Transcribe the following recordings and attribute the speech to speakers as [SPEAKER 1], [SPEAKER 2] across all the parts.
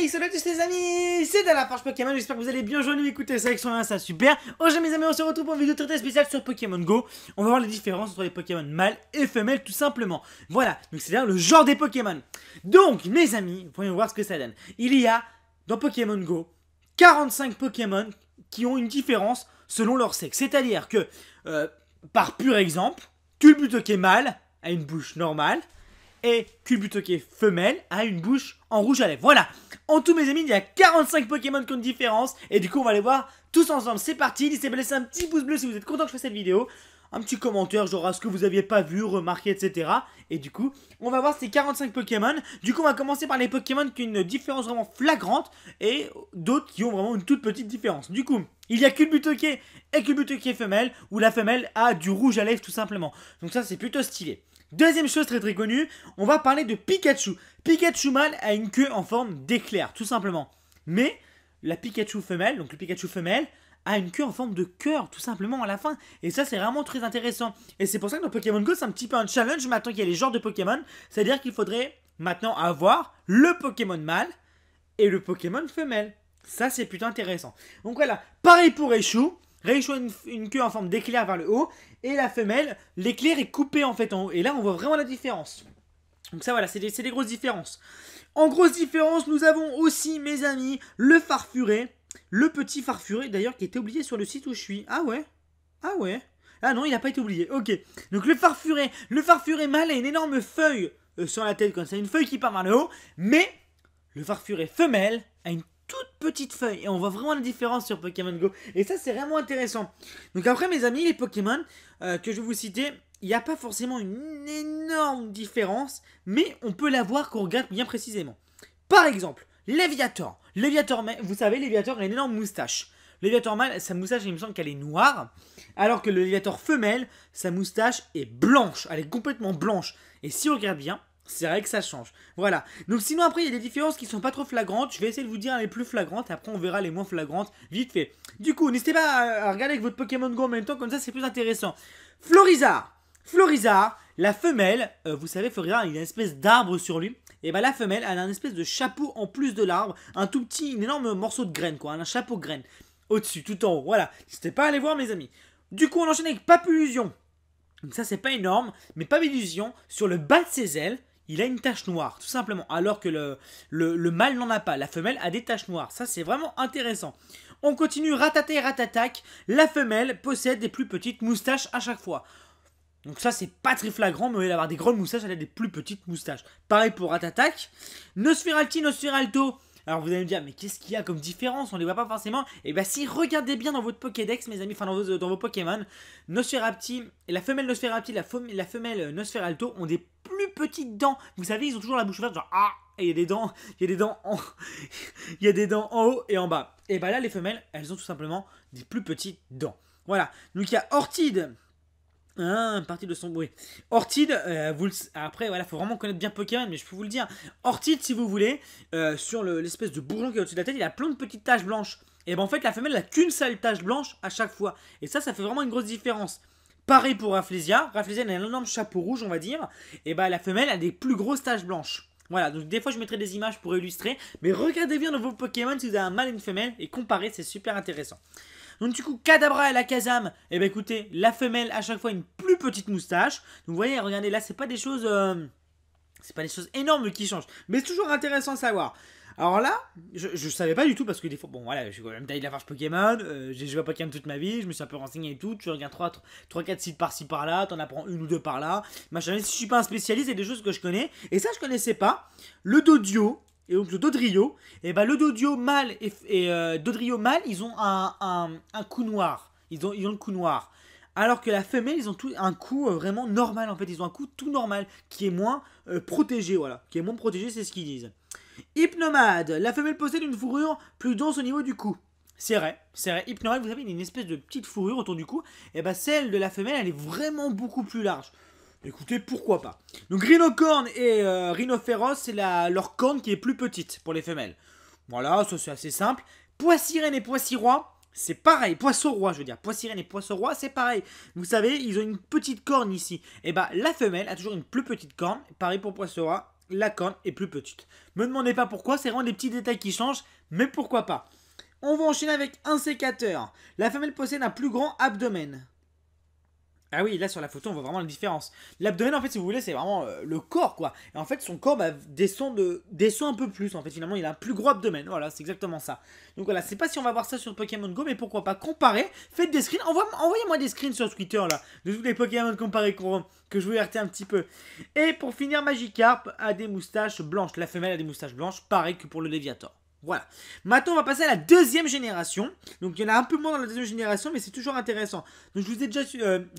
[SPEAKER 1] Salut à tous les amis, c'est dans la page Pokémon, j'espère que vous allez bien jouer, écoutez, sélection 1, ça super. Aujourd'hui mes amis, on se retrouve pour une vidéo très spéciale sur Pokémon Go. On va voir les différences entre les Pokémon mâles et femelles tout simplement. Voilà, donc c'est-à-dire le genre des Pokémon. Donc mes amis, voyons voir ce que ça donne. Il y a, dans Pokémon Go, 45 Pokémon qui ont une différence selon leur sexe. C'est-à-dire que, par pur exemple, Culbuto mâle a une bouche normale. Et Culbuto femelle a une bouche en rouge à lèvres. Voilà. En tout mes amis, il y a 45 Pokémon qui ont une différence. Et du coup, on va les voir tous ensemble. C'est parti. N'hésitez pas à laisser un petit pouce bleu si vous êtes content que je fasse cette vidéo. Un petit commentaire, genre ce que vous aviez pas vu, remarqué, etc. Et du coup, on va voir ces 45 Pokémon. Du coup, on va commencer par les Pokémon qui ont une différence vraiment flagrante. Et d'autres qui ont vraiment une toute petite différence. Du coup, il y a Culbuto et Culbuto femelle, où la femelle a du rouge à lèvres tout simplement. Donc ça, c'est plutôt stylé. Deuxième chose très connue, on va parler de Pikachu. Pikachu mâle a une queue en forme d'éclair, tout simplement. Mais la Pikachu femelle, donc le Pikachu femelle, a une queue en forme de cœur, tout simplement à la fin. Et ça, c'est vraiment très intéressant. Et c'est pour ça que dans Pokémon Go, c'est un petit peu un challenge maintenant qu'il y a les genres de Pokémon. C'est-à-dire qu'il faudrait maintenant avoir le Pokémon mâle et le Pokémon femelle. Ça, c'est plutôt intéressant. Donc voilà, pareil pour Raichu. Raichu a une queue en forme d'éclair vers le haut. Et la femelle, l'éclair est coupé en fait en haut. Et là, on voit vraiment la différence. Donc ça, voilà, c'est des grosses différences. En grosse différence, nous avons aussi, mes amis, le Farfuré. Le petit Farfuré, d'ailleurs, qui était oublié sur le site où je suis. Ah ouais? Ah ouais? Ah non, il n'a pas été oublié. Ok. Donc le Farfuré mâle a une énorme feuille sur la tête, comme ça. Une feuille qui part vers le haut. Mais le Farfuré femelle a une toute petite feuille et on voit vraiment la différence sur Pokémon Go et ça c'est vraiment intéressant. Donc après mes amis, les Pokémon que je vais vous citer, il n'y a pas forcément une énorme différence, mais on peut la voir quand on regarde bien précisément. Par exemple, Léviator, vous savez, Léviator a une énorme moustache. Léviator mâle, sa moustache il me semble qu'elle est noire, alors que le Léviator femelle, sa moustache est blanche, elle est complètement blanche. Et si on regarde bien, c'est vrai que ça change. Voilà. Donc sinon après il y a des différences qui sont pas trop flagrantes. Je vais essayer de vous dire les plus flagrantes. Et après on verra les moins flagrantes vite fait. Du coup n'hésitez pas à regarder avec votre Pokémon Go en même temps. Comme ça c'est plus intéressant. Florizard, la femelle. Vous savez Florizard il a une espèce d'arbre sur lui. Et bah la femelle elle a une espèce de chapeau en plus de l'arbre. Un tout petit, un énorme morceau de graine quoi. Un chapeau de graine. Au-dessus, tout en haut. Voilà. N'hésitez pas à aller voir mes amis. Du coup on enchaîne avec Papillusion. Donc ça c'est pas énorme. Mais Papillusion sur le bas de ses ailes. Il a une tache noire, tout simplement, alors que le mâle n'en a pas. La femelle a des taches noires. Ça, c'est vraiment intéressant. On continue, Rattata et Ratatac. La femelle possède des plus petites moustaches à chaque fois. Donc ça, c'est pas très flagrant, mais au lieu d'avoir des grandes moustaches, elle a des plus petites moustaches. Pareil pour Ratatac. Nosferalto. Alors vous allez me dire, mais qu'est-ce qu'il y a comme différence? On les voit pas forcément. Et bien si, regardez bien dans votre Pokédex, mes amis, enfin dans vos Pokémon, Nosferapti, la femelle Nosferapti, la femelle Nosferalto ont des plus petites dents. Vous savez, ils ont toujours la bouche ouverte, genre ah, et il y a des dents en, il y a des dents en haut et en bas. Et bien là, les femelles, elles ont tout simplement des plus petites dents. Voilà. Donc il y a Orchid. Partie de son bruit. Orchid, après, voilà, faut vraiment connaître bien Pokémon, mais je peux vous le dire. Orchid, si vous voulez, sur l'espèce de bourgeon qui est au-dessus de la tête, il a plein de petites taches blanches. Et ben en fait, la femelle n'a qu'une seule tache blanche à chaque fois. Et ça fait vraiment une grosse différence. Pareil pour Rafflesia. Rafflesia a un énorme chapeau rouge, on va dire. Et ben la femelle a des plus grosses taches blanches. Voilà, donc des fois je mettrai des images pour illustrer. Mais regardez bien dans vos Pokémon si vous avez un mâle et une femelle. Et comparez, c'est super intéressant. Donc du coup, Kadabra et la Kazam, et ben écoutez, la femelle à chaque fois une plus petite moustache. Donc vous voyez, regardez là, c'est pas des choses énormes qui changent, mais c'est toujours intéressant à savoir. Alors là, je savais pas du tout parce que des fois, bon voilà, je suis quand même taillé de la farce Pokémon, j'ai joué à Pokémon toute ma vie, je me suis un peu renseigné et tout, tu regardes 3-4 sites par-ci par-là, t'en apprends une ou deux par-là, machin, si je suis pas un spécialiste, il y a des choses que je connais, et ça je connaissais pas, le Dodio. Et donc le Dodrio, et ben le Dodio mâle et Dodrio mâle, ils ont un cou noir. Ils ont le cou noir. Alors que la femelle, ils ont un cou vraiment normal en fait. Ils ont un cou tout normal qui est moins protégé, voilà. Qui est moins protégé, c'est ce qu'ils disent. Hypnomade, la femelle possède une fourrure plus dense au niveau du cou. C'est vrai. Hypnomade, vous savez, il y a une espèce de petite fourrure autour du cou. Et ben celle de la femelle, elle est vraiment beaucoup plus large. Écoutez, pourquoi pas. Donc Rhinocorne et Rhinophéros, c'est leur corne qui est plus petite pour les femelles. Voilà, ça c'est assez simple. Poissirène et Poissiroi, c'est pareil. Poisson-roi, je veux dire. Poissirène et Poisson-roi, c'est pareil. Vous savez, ils ont une petite corne ici. Et bah la femelle a toujours une plus petite corne. Pareil pour Poisson-roi la corne est plus petite. Me demandez pas pourquoi, c'est vraiment des petits détails qui changent, mais pourquoi pas. On va enchaîner avec un sécateur. La femelle possède un plus grand abdomen. Ah oui, là sur la photo on voit vraiment la différence. L'abdomen en fait si vous voulez c'est vraiment le corps quoi. Et en fait son corps descend un peu plus en fait finalement il a un plus gros abdomen. Voilà c'est exactement ça. Donc voilà c'est pas si on va voir ça sur Pokémon Go mais pourquoi pas comparer. Faites des screens, envoyez-moi des screens sur Twitter là. De tous les Pokémon comparés que je vous RT un petit peu. Et pour finir Magikarp a des moustaches blanches. La femelle a des moustaches blanches pareil que pour le Léviator. Voilà. Maintenant, on va passer à la deuxième génération. Donc, il y en a un peu moins dans la deuxième génération, mais c'est toujours intéressant. Donc, je vous ai déjà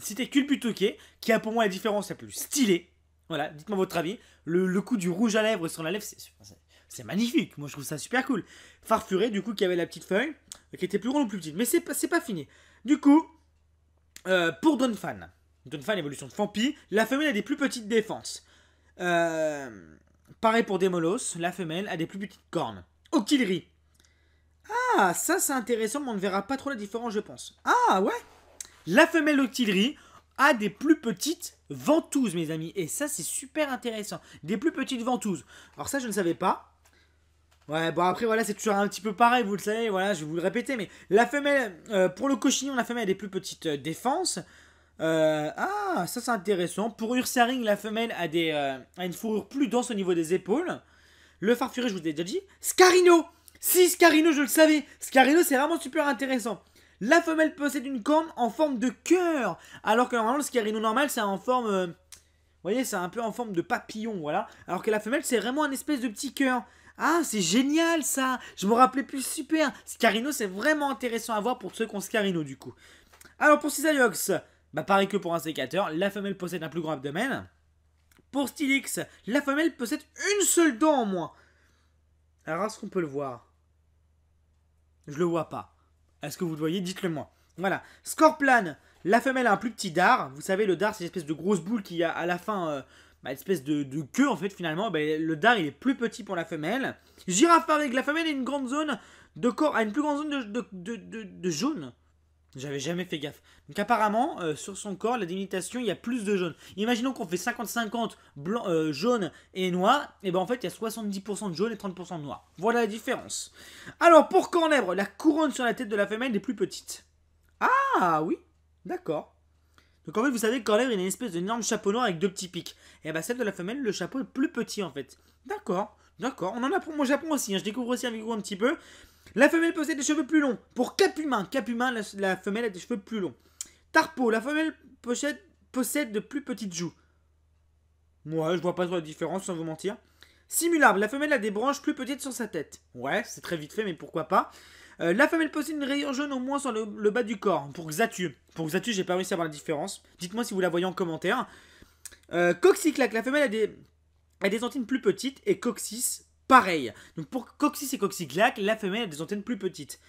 [SPEAKER 1] cité Culbutoke, qui a pour moi la différence la plus stylée. Voilà, dites-moi votre avis. Le coup du rouge à lèvres sur la lèvre, c'est magnifique. Moi, je trouve ça super cool. Farfuré, du coup, qui avait la petite feuille, qui était plus grande ou plus petite. Mais c'est pas fini. Du coup, pour Donphan. Donphan, évolution de Fampi. La femelle a des plus petites défenses. Pareil pour Demolos. La femelle a des plus petites cornes. Octillerie. Ah, ça c'est intéressant, mais on ne verra pas trop la différence, je pense. Ah, ouais. La femelle Octillerie a des plus petites ventouses, mes amis. Et ça, c'est super intéressant. Des plus petites ventouses. Alors ça, je ne savais pas. Ouais, bon après, voilà, c'est toujours un petit peu pareil, vous le savez. Voilà, je vais vous le répéter. Mais la femelle, pour le cochignon, la femelle a des plus petites défenses. Ah, ça c'est intéressant. Pour Ursaring, la femelle a une fourrure plus dense au niveau des épaules. Le farfuré, je vous ai déjà dit. Scarino. Si, Scarino, je le savais. Scarino, c'est vraiment super intéressant. La femelle possède une corne en forme de cœur. Alors que normalement, le Scarino normal, c'est en forme... vous voyez, c'est un peu en forme de papillon, voilà. Alors que la femelle, c'est vraiment un espèce de petit cœur. Ah, c'est génial, ça. Je me rappelais plus, super. Scarino, c'est vraiment intéressant à voir pour ceux qui ont Scarino, du coup. Alors, pour Cisaillox, bah pareil que pour un sécateur, la femelle possède un plus grand abdomen. Pour Stylix, la femelle possède une seule dent en moins. Alors, est-ce qu'on peut le voir? Je le vois pas. Est-ce que vous le voyez? Dites-le moi. Voilà. Scorplan, la femelle a un plus petit dard. Vous savez, le dard, c'est l'espèce de grosse boule qui a à la fin, l'espèce de queue, en fait, finalement. Le dard, il est plus petit pour la femelle. Girafarig, la femelle a une grande zone de corps, a une plus grande zone de jaune. J'avais jamais fait gaffe. Donc apparemment, sur son corps, la délimitation, il y a plus de jaune. Imaginons qu'on fait 50-50 blanc, jaune et noir. Et ben en fait, il y a 70% de jaune et 30% de noir. Voilà la différence. Alors, pour Cornèbre, la couronne sur la tête de la femelle est plus petite. Ah oui, d'accord. Donc en fait, vous savez que Cornèbre, il a une espèce d'énorme chapeau noir avec deux petits pics. Et ben celle de la femelle, le chapeau est plus petit en fait. D'accord, d'accord. On en apprend au Japon aussi. Hein. Je découvre aussi avec vous un petit peu. La femelle possède des cheveux plus longs. Pour Capumin, la femelle a des cheveux plus longs. Tarpo, la femelle possède de plus petites joues. Ouais, je vois pas trop la différence sans vous mentir. Simulable, la femelle a des branches plus petites sur sa tête. Ouais, c'est très vite fait, mais pourquoi pas. La femelle possède une rayure jaune au moins sur le bas du corps. Pour Xatu, j'ai pas réussi à voir la différence. Dites-moi si vous la voyez en commentaire. Coxyclac, la femelle a des antennes plus petites. Et Coxys, pareil. Donc pour Coxys et Coxyclac, la femelle a des antennes plus petites.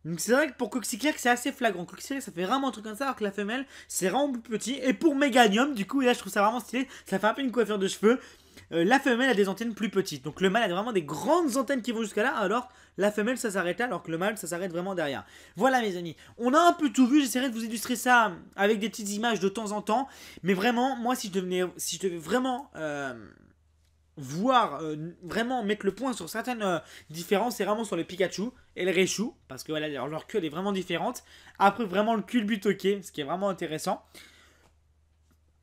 [SPEAKER 1] Donc c'est vrai que pour Coxyclac, c'est assez flagrant. Coxyclac, ça fait vraiment un truc comme ça, alors que la femelle, c'est vraiment plus petit. Et pour Meganium, du coup, là, je trouve ça vraiment stylé. Ça fait un peu une coiffure de cheveux. La femelle a des antennes plus petites. Donc le mâle a vraiment des grandes antennes qui vont jusqu'à là, alors la femelle, ça s'arrête là, alors que le mâle, ça s'arrête vraiment derrière. Voilà, mes amis. On a un peu tout vu. J'essaierai de vous illustrer ça avec des petites images de temps en temps. Mais vraiment, moi, si je devais vraiment... vraiment mettre le point sur certaines différences, c'est vraiment sur le Pikachu et le Raichu, parce que voilà, leur queue elle est vraiment différente. Après vraiment le Culbutoke, ce qui est vraiment intéressant.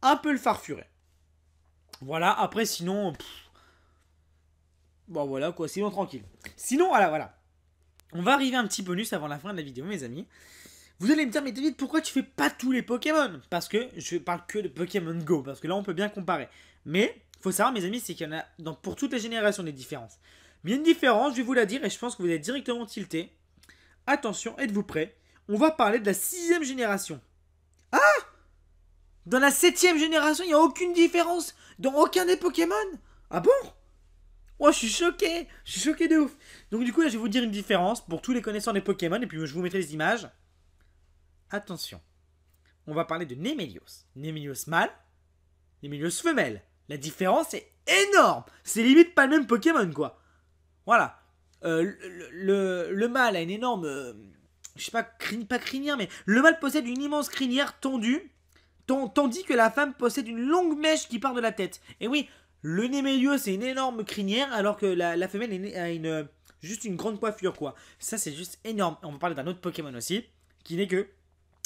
[SPEAKER 1] Un peu le Farfuré. Voilà, après sinon... bon voilà quoi, sinon tranquille. Sinon voilà. On va arriver à un petit bonus avant la fin de la vidéo mes amis. Vous allez me dire, mais David, pourquoi tu fais pas tous les Pokémon? Parce que je parle que de Pokémon Go, parce que là on peut bien comparer. Mais... faut savoir mes amis, c'est qu'il y en a pour toutes les générations des différences. Mais il y a une différence, je vais vous la dire et je pense que vous êtes directement tilté. Attention, êtes-vous prêts? On va parler de la 6ème génération. Ah! Dans la 7ème génération, il n'y a aucune différence dans aucun des Pokémon? Ah bon? Oh, je suis choqué de ouf. Donc du coup, là, je vais vous dire une différence pour tous les connaisseurs des Pokémon et puis je vous mettrai les images. Attention, on va parler de Némélios. Némélios mâle, Némélios femelle. La différence est énorme. C'est limite pas le même Pokémon, quoi. Voilà. Le mâle a une énorme... je sais pas, pas crinière, mais... le mâle possède une immense crinière tendue, tandis que la femme possède une longue mèche qui part de la tête. Et oui, Le Némélios, c'est une énorme crinière, alors que la femelle a juste une grande coiffure, quoi. Ça, c'est juste énorme. On va parler d'un autre Pokémon aussi, qui n'est que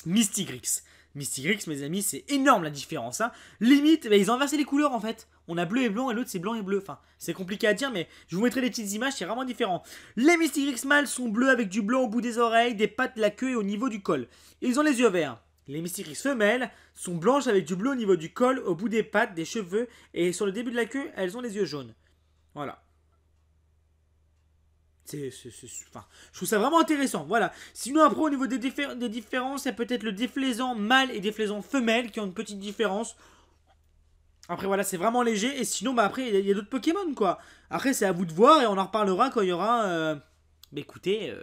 [SPEAKER 1] Mystigrix. Mystigrix, mes amis, c'est énorme la différence. Hein. Limite, bah, ils ont inversé les couleurs en fait. On a bleu et blanc et l'autre c'est blanc et bleu. Enfin, c'est compliqué à dire, mais je vous mettrai des petites images, c'est vraiment différent. Les Mystigrix mâles sont bleus avec du blanc au bout des oreilles, des pattes, la queue et au niveau du col. Ils ont les yeux verts. Les Mystigrix femelles sont blanches avec du bleu au niveau du col, au bout des pattes, des cheveux et sur le début de la queue, elles ont les yeux jaunes. Voilà. Enfin, je trouve ça vraiment intéressant. Voilà. Sinon, après, au niveau des différences, il y a peut-être le déflaisant mâle et déflaisant femelle qui ont une petite différence. Après, voilà, c'est vraiment léger. Et sinon, bah, après, il y a d'autres Pokémon, quoi. Après, c'est à vous de voir et on en reparlera quand il y aura. Bah, écoutez.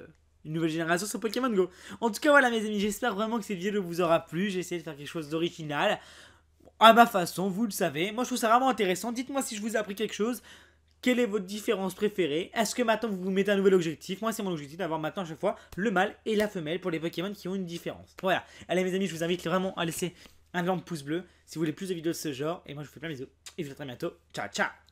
[SPEAKER 1] Une nouvelle génération sur Pokémon Go. En tout cas, voilà, mes amis, j'espère vraiment que cette vidéo vous aura plu. J'ai essayé de faire quelque chose d'original. À ma façon, vous le savez. Moi, je trouve ça vraiment intéressant. Dites-moi si je vous ai appris quelque chose. Quelle est votre différence préférée? Est-ce que maintenant vous vous mettez un nouvel objectif? Moi, c'est mon objectif d'avoir maintenant à chaque fois le mâle et la femelle pour les Pokémon qui ont une différence. Voilà. Allez, mes amis, je vous invite vraiment à laisser un énorme pouce bleu si vous voulez plus de vidéos de ce genre. Et moi, je vous fais plein de bisous. Et je vous dis à très bientôt. Ciao, ciao!